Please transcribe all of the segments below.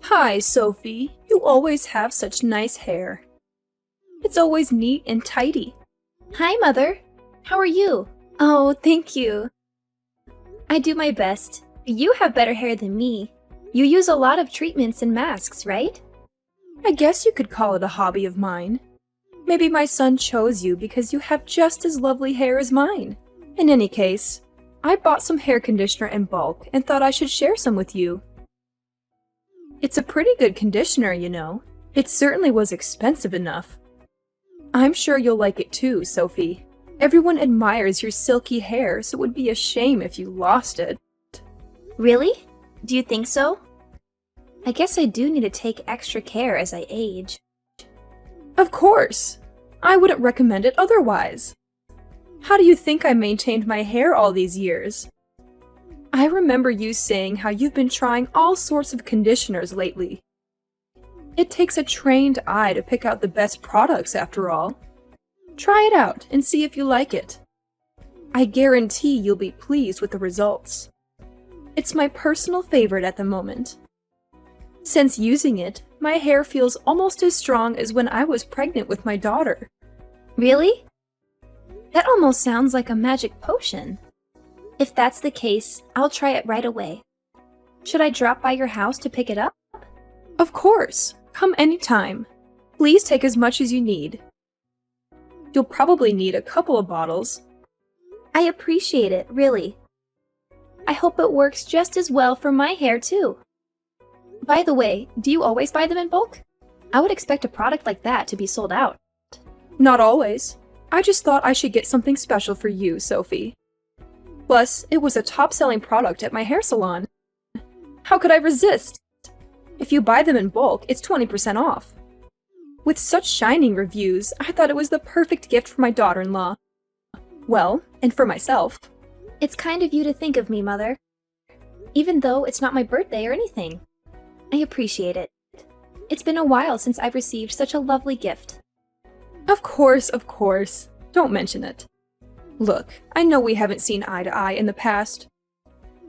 Hi, Sophie. You always have such nice hair. It's always neat and tidy. Hi, Mother. How are you? Oh, thank you. I do my best. You have better hair than me. You use a lot of treatments and masks, right? I guess you could call it a hobby of mine. Maybe my son chose you because you have just as lovely hair as mine. In any case, I bought some hair conditioner in bulk and thought I should share some with you. It's a pretty good conditioner, you know. It certainly was expensive enough. I'm sure you'll like it too, Sophie. Everyone admires your silky hair, so it would be a shame if you lost it. Really? Do you think so? I guess I do need to take extra care as I age. Of course! I wouldn't recommend it otherwise. How do you think I maintained my hair all these years? I remember you saying how you've been trying all sorts of conditioners lately. It takes a trained eye to pick out the best products after all. Try it out and see if you like it. I guarantee you'll be pleased with the results. It's my personal favorite at the moment. Since using it, my hair feels almost as strong as when I was pregnant with my daughter. Really? That almost sounds like a magic potion. If that's the case, I'll try it right away. Should I drop by your house to pick it up? Of course. Come anytime. Please take as much as you need. You'll probably need a couple of bottles. I appreciate it, really. I hope it works just as well for my hair, too. By the way, do you always buy them in bulk? I would expect a product like that to be sold out. Not always. I just thought I should get something special for you, Sophie. Plus, it was a top-selling product at my hair salon. How could I resist? If you buy them in bulk, it's 20% off. With such shining reviews, I thought it was the perfect gift for my daughter-in-law. Well, and for myself. It's kind of you to think of me, Mother. Even though it's not my birthday or anything. I appreciate it. It's been a while since I've received such a lovely gift. Of course, of course. Don't mention it. Look, I know we haven't seen eye to eye in the past.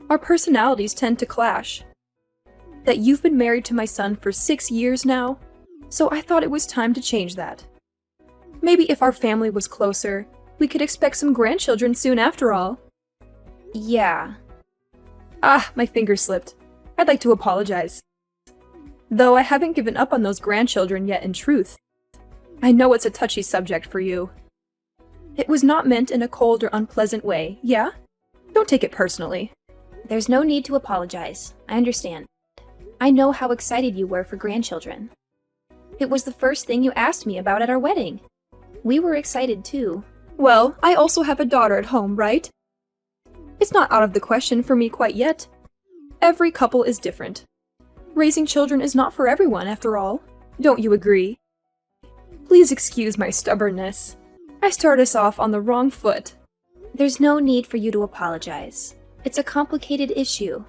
Our personalities tend to clash. That you've been married to my son for 6 years now, so I thought it was time to change that. Maybe if our family was closer, we could expect some grandchildren soon after all. Yeah. Ah, my finger slipped. I'd like to apologize. Though I haven't given up on those grandchildren yet in truth. I know it's a touchy subject for you. It was not meant in a cold or unpleasant way, yeah? Don't take it personally. There's no need to apologize. I understand. I know how excited you were for grandchildren. It was the first thing you asked me about at our wedding. We were excited too. Well, I also have a daughter at home, right? It's not out of the question for me quite yet. Every couple is different. Raising children is not for everyone, after all. Don't you agree? Please excuse my stubbornness. I start us off on the wrong foot. There's no need for you to apologize. It's a complicated issue.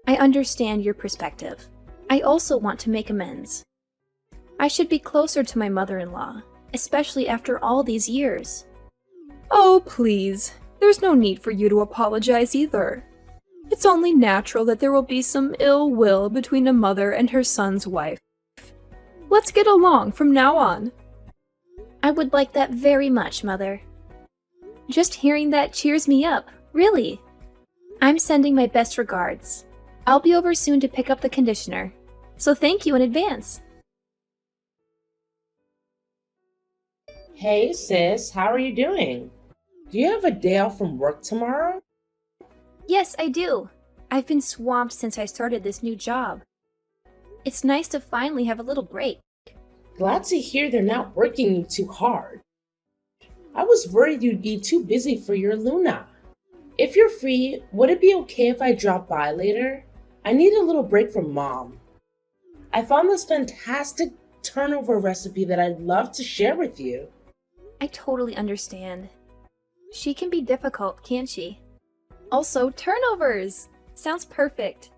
I understand your perspective. I also want to make amends. I should be closer to my mother-in-law, especially after all these years. Oh, please. There's no need for you to apologize either. It's only natural that there will be some ill will between a mother and her son's wife. Let's get along from now on. I would like that very much, Mother. Just hearing that cheers me up, really. I'm sending my best regards. I'll be over soon to pick up the conditioner, so thank you in advance. Hey sis, how are you doing? Do you have a day off from work tomorrow? Yes, I do. I've been swamped since I started this new job. It's nice to finally have a little break. Glad to hear they're not working you too hard. I was worried you'd be too busy for your Luna. If you're free, would it be okay if I drop by later? I need a little break from Mom. I found this fantastic turnover recipe that I'd love to share with you. I totally understand. She can be difficult, can't she? Also, turnovers! Sounds perfect.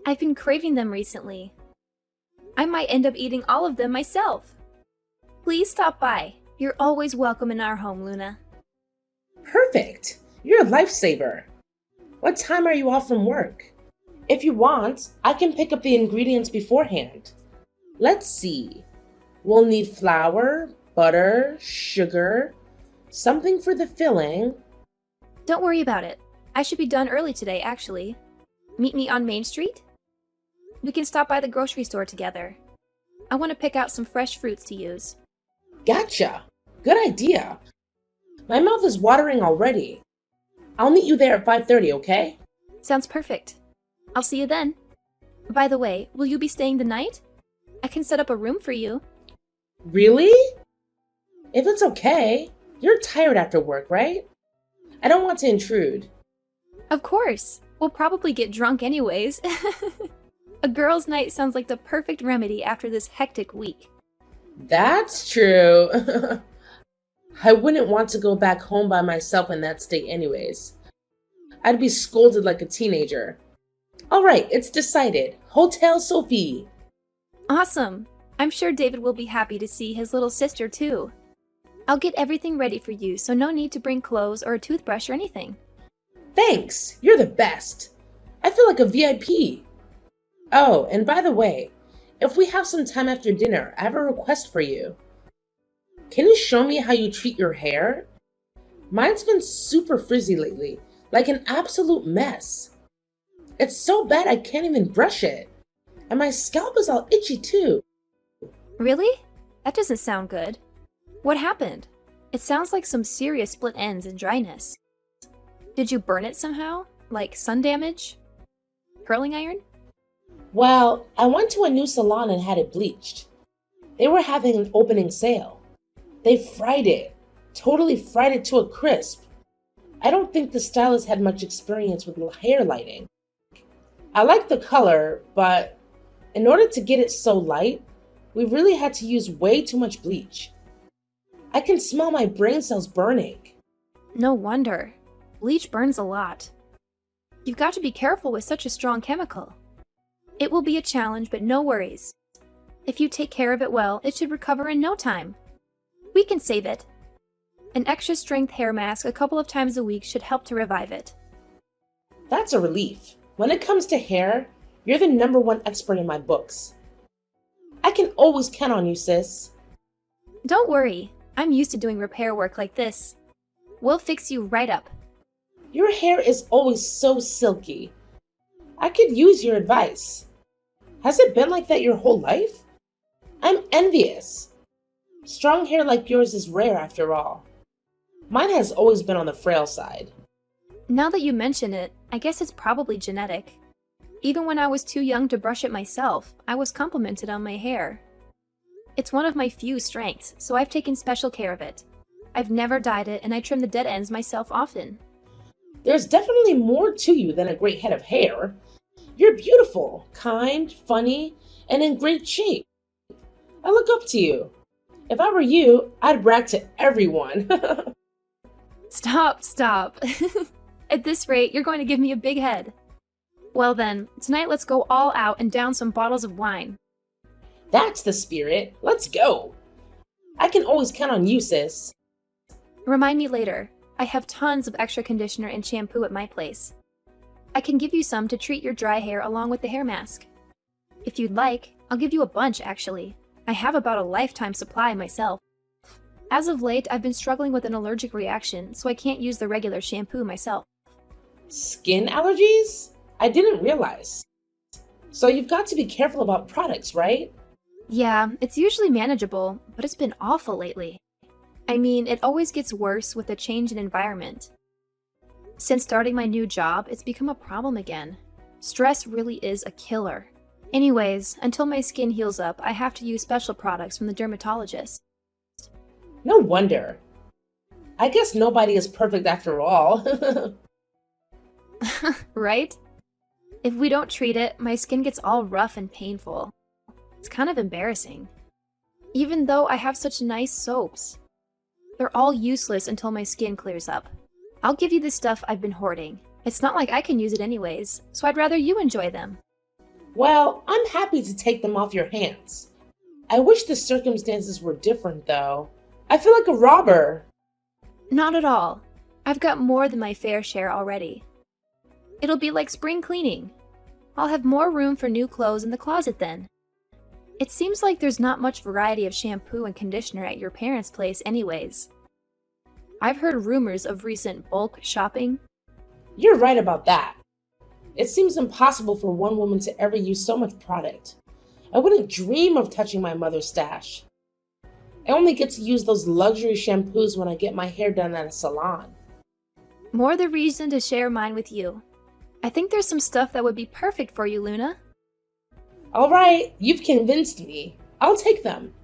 I've been craving them recently. I might end up eating all of them myself. Please stop by. You're always welcome in our home, Luna. Perfect! You're a lifesaver. What time are you off from work? If you want, I can pick up the ingredients beforehand. Let's see. We'll need flour, butter, sugar, something for the filling. Don't worry about it. I should be done early today, actually. Meet me on Main Street? We can stop by the grocery store together. I want to pick out some fresh fruits to use. Gotcha. Good idea. My mouth is watering already. I'll meet you there at 5:30, okay? Sounds perfect. I'll see you then. By the way, will you be staying the night? I can set up a room for you. Really? If it's okay. You're tired after work, right? I don't want to intrude. Of course. We'll probably get drunk anyways. A girls' night sounds like the perfect remedy after this hectic week. That's true. I wouldn't want to go back home by myself in that state anyways. I'd be scolded like a teenager. All right, it's decided. Hotel Sophie. Awesome. I'm sure David will be happy to see his little sister too. I'll get everything ready for you, so no need to bring clothes or a toothbrush or anything. Thanks. You're the best. I feel like a VIP. Oh, and by the way, if we have some time after dinner, I have a request for you. Can you show me how you treat your hair? Mine's been super frizzy lately, like an absolute mess. It's so bad I can't even brush it. And my scalp is all itchy too. Really? That doesn't sound good. What happened? It sounds like some serious split ends and dryness. Did you burn it somehow? Like sun damage? Curling iron? Well, I went to a new salon and had it bleached. They were having an opening sale. They fried it. Totally fried it to a crisp. I don't think the stylist had much experience with hair lighting. I like the color, but in order to get it so light, we really had to use way too much bleach. I can smell my brain cells burning. No wonder. Bleach burns a lot. You've got to be careful with such a strong chemical. It will be a challenge, but no worries. If you take care of it well, it should recover in no time. We can save it. An extra strength hair mask a couple of times a week should help to revive it. That's a relief. When it comes to hair, you're the #1 expert in my books. I can always count on you, sis. Don't worry. I'm used to doing repair work like this. We'll fix you right up. Your hair is always so silky. I could use your advice. Has it been like that your whole life? I'm envious. Strong hair like yours is rare after all. Mine has always been on the frail side. Now that you mention it, I guess it's probably genetic. Even when I was too young to brush it myself, I was complimented on my hair. It's one of my few strengths, so I've taken special care of it. I've never dyed it, and I trim the dead ends myself often. There's definitely more to you than a great head of hair. You're beautiful, kind, funny, and in great shape. I look up to you. If I were you, I'd brag to everyone. Stop. At this rate, you're going to give me a big head. Well then, tonight let's go all out and down some bottles of wine. That's the spirit. Let's go. I can always count on you, sis. Remind me later. I have tons of extra conditioner and shampoo at my place. I can give you some to treat your dry hair along with the hair mask. If you'd like, I'll give you a bunch actually. I have about a lifetime supply myself. As of late, I've been struggling with an allergic reaction, so I can't use the regular shampoo myself. Skin allergies? I didn't realize. So you've got to be careful about products, right? Yeah, it's usually manageable, but it's been awful lately. I mean, it always gets worse with a change in environment. Since starting my new job, it's become a problem again. Stress really is a killer. Anyways, until my skin heals up, I have to use special products from the dermatologist. No wonder. I guess nobody is perfect after all. Right? If we don't treat it, my skin gets all rough and painful. It's kind of embarrassing. Even though I have such nice soaps. They're all useless until my skin clears up. I'll give you the stuff I've been hoarding. It's not like I can use it anyways, so I'd rather you enjoy them. Well, I'm happy to take them off your hands. I wish the circumstances were different, though. I feel like a robber. Not at all. I've got more than my fair share already. It'll be like spring cleaning. I'll have more room for new clothes in the closet then. It seems like there's not much variety of shampoo and conditioner at your parents' place anyways. I've heard rumors of recent bulk shopping. You're right about that. It seems impossible for one woman to ever use so much product. I wouldn't dream of touching my mother's stash. I only get to use those luxury shampoos when I get my hair done at a salon. More the reason to share mine with you. I think there's some stuff that would be perfect for you, Luna. All right, you've convinced me. I'll take them.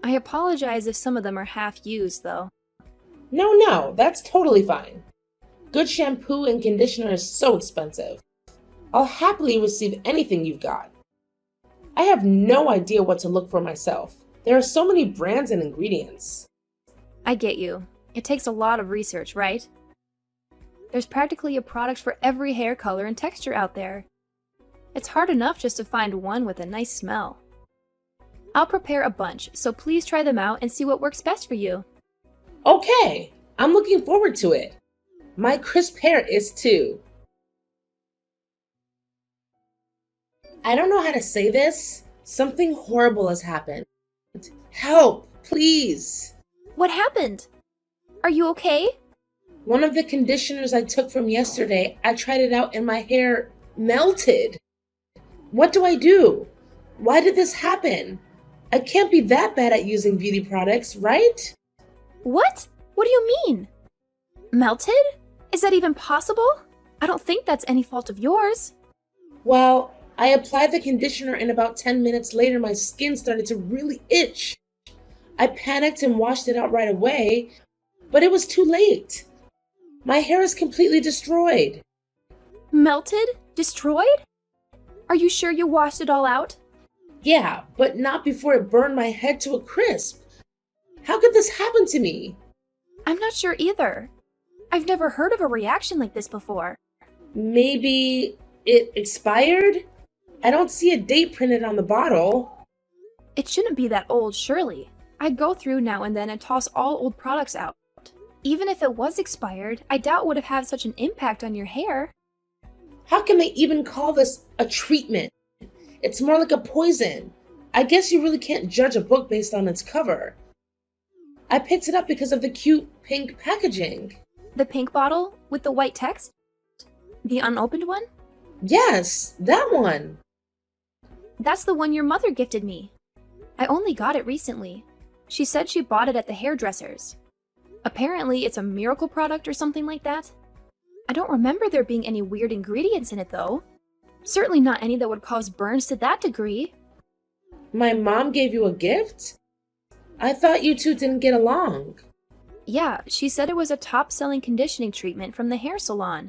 I apologize if some of them are half used, though. No, that's totally fine. Good shampoo and conditioner is so expensive. I'll happily receive anything you've got. I have no idea what to look for myself. There are so many brands and ingredients. I get you. It takes a lot of research, right? There's practically a product for every hair color and texture out there. It's hard enough just to find one with a nice smell. I'll prepare a bunch, so please try them out and see what works best for you. Okay, I'm looking forward to it. My crisp hair is too. I don't know how to say this. Something horrible has happened. Help, please. What happened? Are you okay? One of the conditioners I took from yesterday, I tried it out and my hair melted. What do I do? Why did this happen? I can't be that bad at using beauty products, right? What? What do you mean? Melted? Is that even possible? I don't think that's any fault of yours. Well, I applied the conditioner and about 10 minutes later my skin started to really itch. I panicked and washed it out right away, but it was too late. My hair is completely destroyed. Melted? Destroyed? Are you sure you washed it all out? Yeah, but not before it burned my head to a crisp. How could this happen to me? I'm not sure either. I've never heard of a reaction like this before. Maybe it expired? I don't see a date printed on the bottle. It shouldn't be that old, surely. I go through now and then and toss all old products out. Even if it was expired, I doubt it would have had such an impact on your hair. How can they even call this a treatment? It's more like a poison. I guess you really can't judge a book based on its cover. I picked it up because of the cute pink packaging. The pink bottle with the white text? The unopened one? Yes, that one. That's the one your mother gifted me. I only got it recently. She said she bought it at the hairdresser's. Apparently, it's a miracle product or something like that. I don't remember there being any weird ingredients in it, though. Certainly not any that would cause burns to that degree. My mom gave you a gift? I thought you two didn't get along. Yeah, she said it was a top-selling conditioning treatment from the hair salon.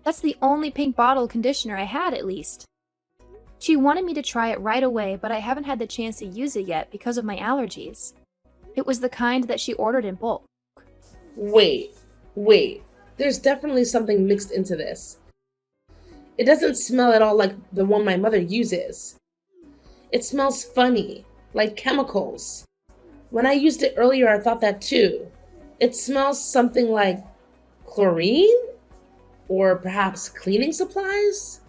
That's the only pink bottle conditioner I had, at least. She wanted me to try it right away, but I haven't had the chance to use it yet because of my allergies. It was the kind that she ordered in bulk. Wait. There's definitely something mixed into this. It doesn't smell at all like the one my mother uses. It smells funny, like chemicals. When I used it earlier, I thought that too. It smells something like chlorine? Or perhaps cleaning supplies?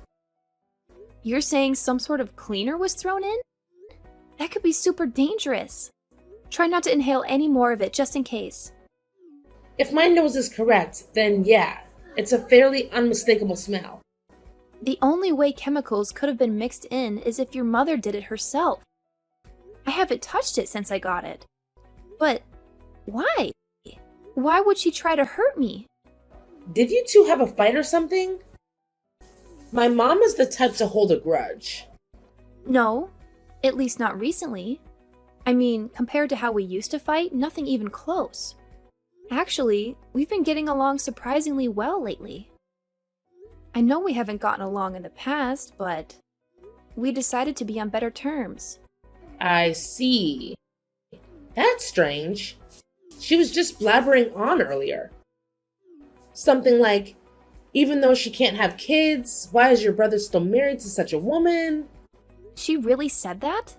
You're saying some sort of cleaner was thrown in? That could be super dangerous. Try not to inhale any more of it just in case. If my nose is correct, then yeah, it's a fairly unmistakable smell. The only way chemicals could have been mixed in is if your mother did it herself. I haven't touched it since I got it. But why? Why would she try to hurt me? Did you two have a fight or something? My mom is the type to hold a grudge. No, at least not recently. I mean, compared to how we used to fight, nothing even close. Actually, we've been getting along surprisingly well lately. I know we haven't gotten along in the past, but we decided to be on better terms. I see. That's strange. She was just blabbering on earlier. Something like, even though she can't have kids, why is your brother still married to such a woman? She really said that?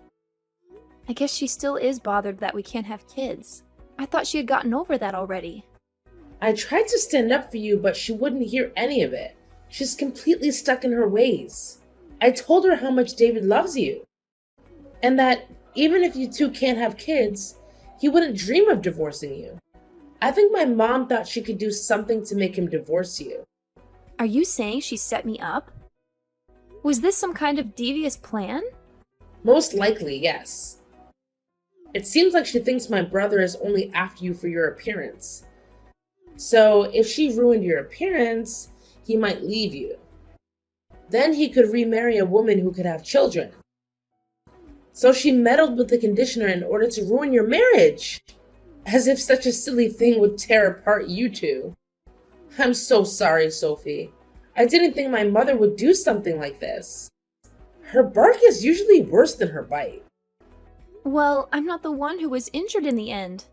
I guess she still is bothered that we can't have kids. I thought she had gotten over that already. I tried to stand up for you, but she wouldn't hear any of it. She's completely stuck in her ways. I told her how much David loves you, and that even if you two can't have kids, he wouldn't dream of divorcing you. I think my mom thought she could do something to make him divorce you. Are you saying she set me up? Was this some kind of devious plan? Most likely, yes. It seems like she thinks my brother is only after you for your appearance. So if she ruined your appearance, he might leave you. Then he could remarry a woman who could have children. So she meddled with the conditioner in order to ruin your marriage. As if such a silly thing would tear apart you two. I'm so sorry, Sophie. I didn't think my mother would do something like this. Her bark is usually worse than her bite. Well, I'm not the one who was injured in the end.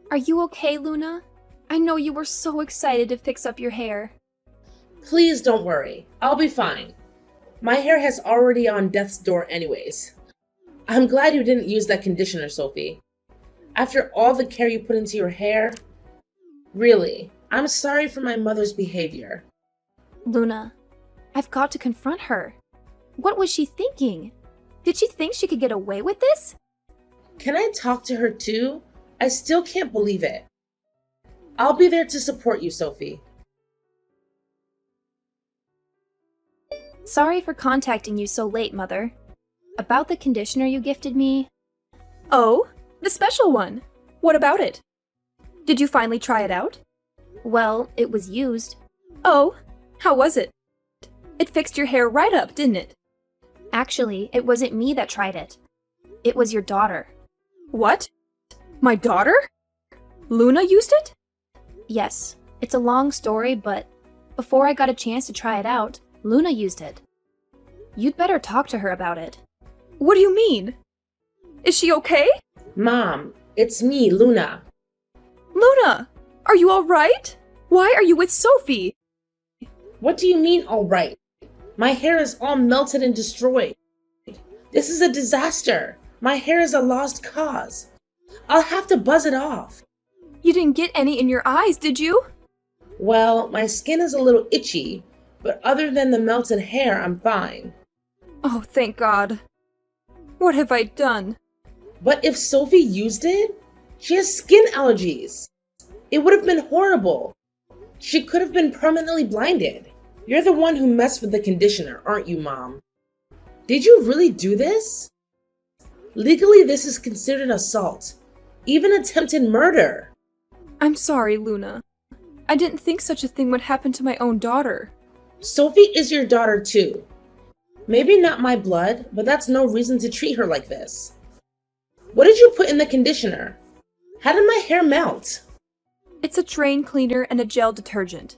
Are you okay, Luna? I know you were so excited to fix up your hair. Please don't worry. I'll be fine. My hair has already on death's door anyways. I'm glad you didn't use that conditioner, Sophie. After all the care you put into your hair, really, I'm sorry for my mother's behavior. Luna, I've got to confront her. What was she thinking? Did she think she could get away with this? Can I talk to her too? I still can't believe it. I'll be there to support you, Sophie. Sorry for contacting you so late, Mother. About the conditioner you gifted me. Oh, the special one. What about it? Did you finally try it out? Well, it was used. Oh, how was it? It fixed your hair right up, didn't it? Actually, it wasn't me that tried it. It was your daughter. What? My daughter? Luna used it? Yes, it's a long story, but before I got a chance to try it out, Luna used it. You'd better talk to her about it. What do you mean? Is she okay? Mom, it's me, Luna. Luna, are you all right? Why are you with Sophie? What do you mean, all right? My hair is all melted and destroyed. This is a disaster. My hair is a lost cause. I'll have to buzz it off. You didn't get any in your eyes, did you? Well, my skin is a little itchy, but other than the melted hair, I'm fine. Oh, thank God. What have I done? But if Sophie used it, she has skin allergies. It would have been horrible. She could have been permanently blinded. You're the one who messed with the conditioner, aren't you, Mom? Did you really do this? Legally, this is considered assault, even attempted murder. I'm sorry, Luna. I didn't think such a thing would happen to my own daughter. Sophie is your daughter too. Maybe not my blood, but that's no reason to treat her like this. What did you put in the conditioner? How did my hair melt? It's a drain cleaner and a gel detergent.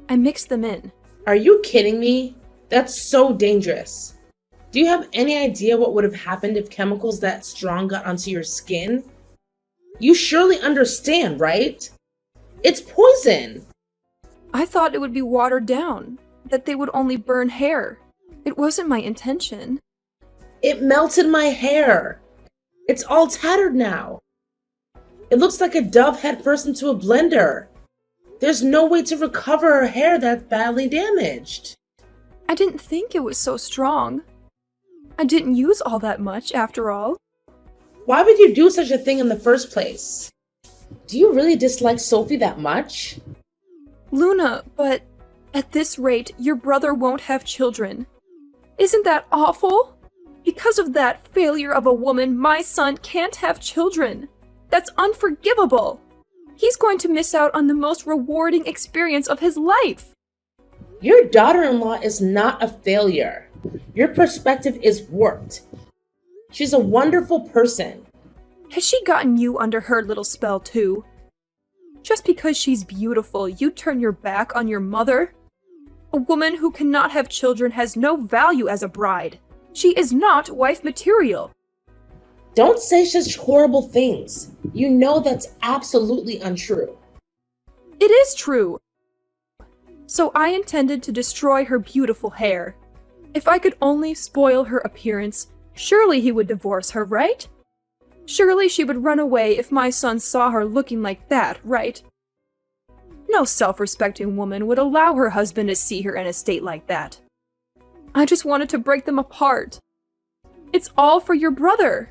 I mixed them in. Are you kidding me? That's so dangerous. Do you have any idea what would have happened if chemicals that strong got onto your skin? You surely understand, right? It's poison. I thought it would be watered down, that they would only burn hair. It wasn't my intention. It melted my hair. It's all tattered now. It looks like a dove head first into a blender. There's no way to recover her hair that's badly damaged. I didn't think it was so strong. I didn't use all that much, after all. Why would you do such a thing in the first place? Do you really dislike Sophie that much? Luna, but at this rate, your brother won't have children. Isn't that awful? Because of that failure of a woman, my son can't have children. That's unforgivable. He's going to miss out on the most rewarding experience of his life. Your daughter-in-law is not a failure. Your perspective is warped. She's a wonderful person. Has she gotten you under her little spell too? Just because she's beautiful, you turn your back on your mother? A woman who cannot have children has no value as a bride. She is not wife material. Don't say such horrible things. You know that's absolutely untrue. It is true. So I intended to destroy her beautiful hair. If I could only spoil her appearance, surely he would divorce her, right? Surely she would run away if my son saw her looking like that, right? No self-respecting woman would allow her husband to see her in a state like that. I just wanted to break them apart. It's all for your brother.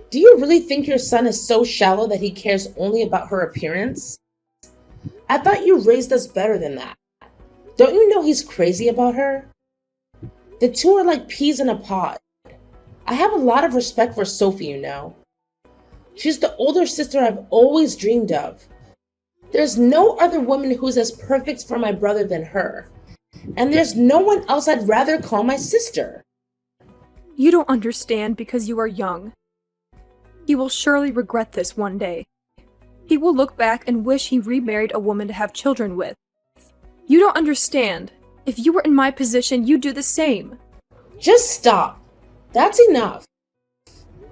Do you really think your son is so shallow that he cares only about her appearance? I thought you raised us better than that. Don't you know he's crazy about her? The two are like peas in a pod. I have a lot of respect for Sophie, you know. She's the older sister I've always dreamed of. There's no other woman who's as perfect for my brother than her. And there's no one else I'd rather call my sister. You don't understand because you are young. He will surely regret this one day. He will look back and wish he remarried a woman to have children with. You don't understand. If you were in my position, you'd do the same. Just stop. That's enough.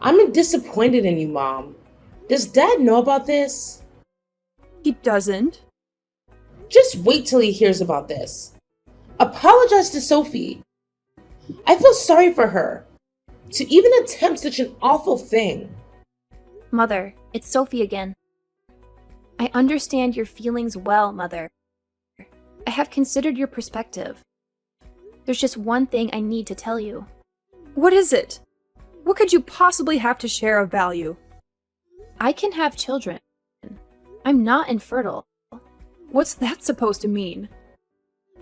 I'm disappointed in you, Mom. Does Dad know about this? He doesn't. Just wait till he hears about this. Apologize to Sophie. I feel sorry for her. To even attempt such an awful thing. Mother, it's Sophie again. I understand your feelings well, Mother. I have considered your perspective. There's just one thing I need to tell you. What is it? What could you possibly have to share of value? I can have children. I'm not infertile. What's that supposed to mean?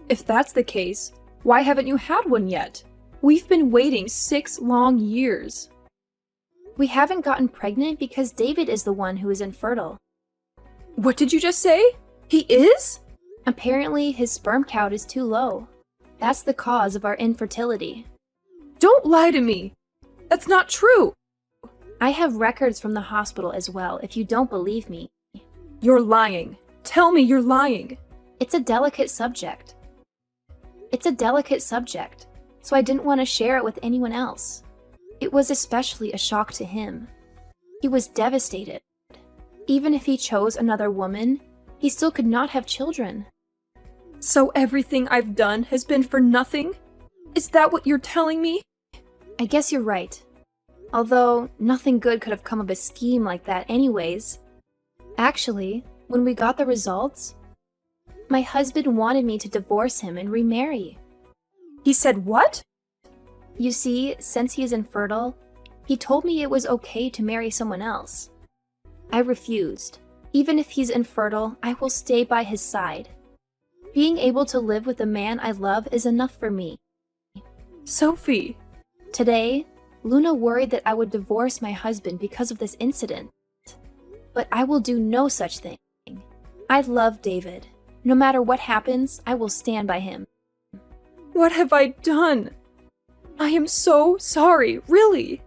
If that's the case, why haven't you had one yet? We've been waiting 6 long years. We haven't gotten pregnant because David is the one who is infertile. What did you just say? He is? Apparently, his sperm count is too low. That's the cause of our infertility. Don't lie to me. That's not true. I have records from the hospital as well, if you don't believe me. You're lying. Tell me you're lying. It's a delicate subject. So I didn't want to share it with anyone else. It was especially a shock to him. He was devastated. Even if he chose another woman, he still could not have children. So everything I've done has been for nothing? Is that what you're telling me? I guess you're right. Although, nothing good could have come of a scheme like that anyways. Actually, when we got the results, my husband wanted me to divorce him and remarry. He said what? You see, since he is infertile, he told me it was okay to marry someone else. I refused. Even if he's infertile, I will stay by his side. Being able to live with the man I love is enough for me. Sophie. Today, Luna worried that I would divorce my husband because of this incident. But I will do no such thing. I love David. No matter what happens, I will stand by him. What have I done? I am so sorry, really.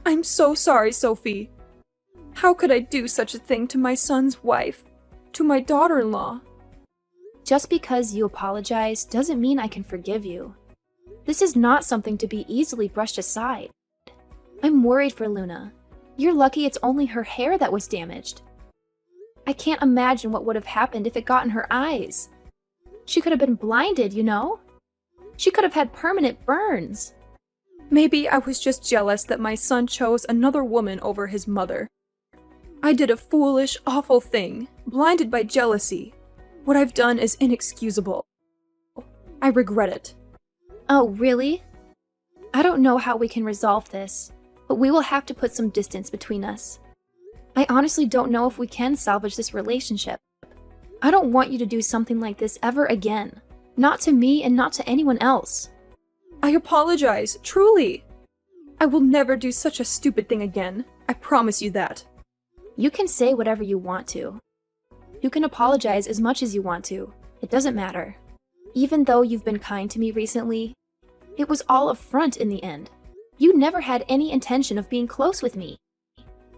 I'm so sorry, Sophie. How could I do such a thing to my son's wife, to my daughter-in-law? Just because you apologize doesn't mean I can forgive you. This is not something to be easily brushed aside. I'm worried for Luna. You're lucky it's only her hair that was damaged. I can't imagine what would have happened if it got in her eyes. She could have been blinded, you know? She could have had permanent burns. Maybe I was just jealous that my son chose another woman over his mother. I did a foolish, awful thing, blinded by jealousy. What I've done is inexcusable. I regret it. Oh, really? I don't know how we can resolve this, but we will have to put some distance between us. I honestly don't know if we can salvage this relationship. I don't want you to do something like this ever again. Not to me and not to anyone else. I apologize, truly. I will never do such a stupid thing again. I promise you that. You can say whatever you want to. You can apologize as much as you want to. It doesn't matter. Even though you've been kind to me recently, it was all a front in the end. You never had any intention of being close with me.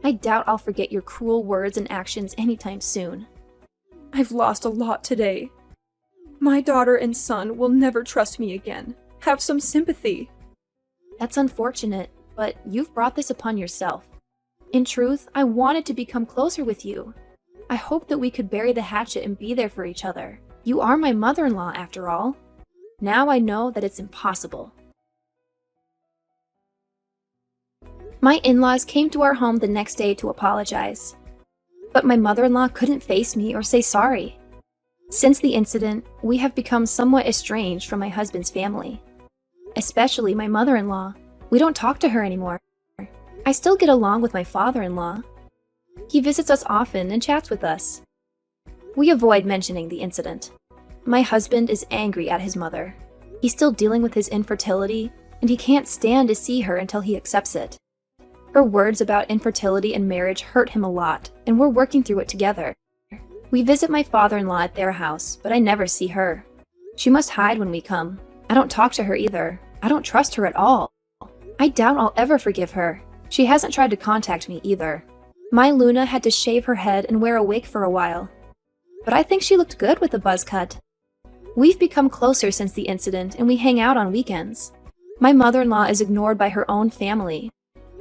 I doubt I'll forget your cruel words and actions anytime soon. I've lost a lot today. My daughter and son will never trust me again. Have some sympathy. That's unfortunate, but you've brought this upon yourself. In truth, I wanted to become closer with you. I hoped that we could bury the hatchet and be there for each other. You are my mother-in-law, after all. Now I know that it's impossible. My in-laws came to our home the next day to apologize. But my mother-in-law couldn't face me or say sorry. Since the incident, we have become somewhat estranged from my husband's family. especially my mother-in-law. We don't talk to her anymore. I still get along with my father-in-law. He visits us often and chats with us. We avoid mentioning the incident. My husband is angry at his mother. He's still dealing with his infertility, and he can't stand to see her until he accepts it. Her words about infertility and marriage hurt him a lot, and we're working through it together. We visit my father-in-law at their house, but I never see her. She must hide when we come. I don't talk to her either. I don't trust her at all. I doubt I'll ever forgive her. She hasn't tried to contact me either. My Luna had to shave her head and wear a wig for a while. But I think she looked good with the buzz cut. We've become closer since the incident, and we hang out on weekends. My mother-in-law is ignored by her own family.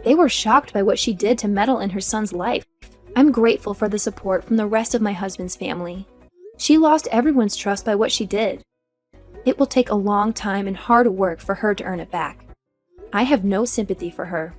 They were shocked by what she did to meddle in her son's life. I'm grateful for the support from the rest of my husband's family. She lost everyone's trust by what she did. It will take a long time and hard work for her to earn it back. I have no sympathy for her.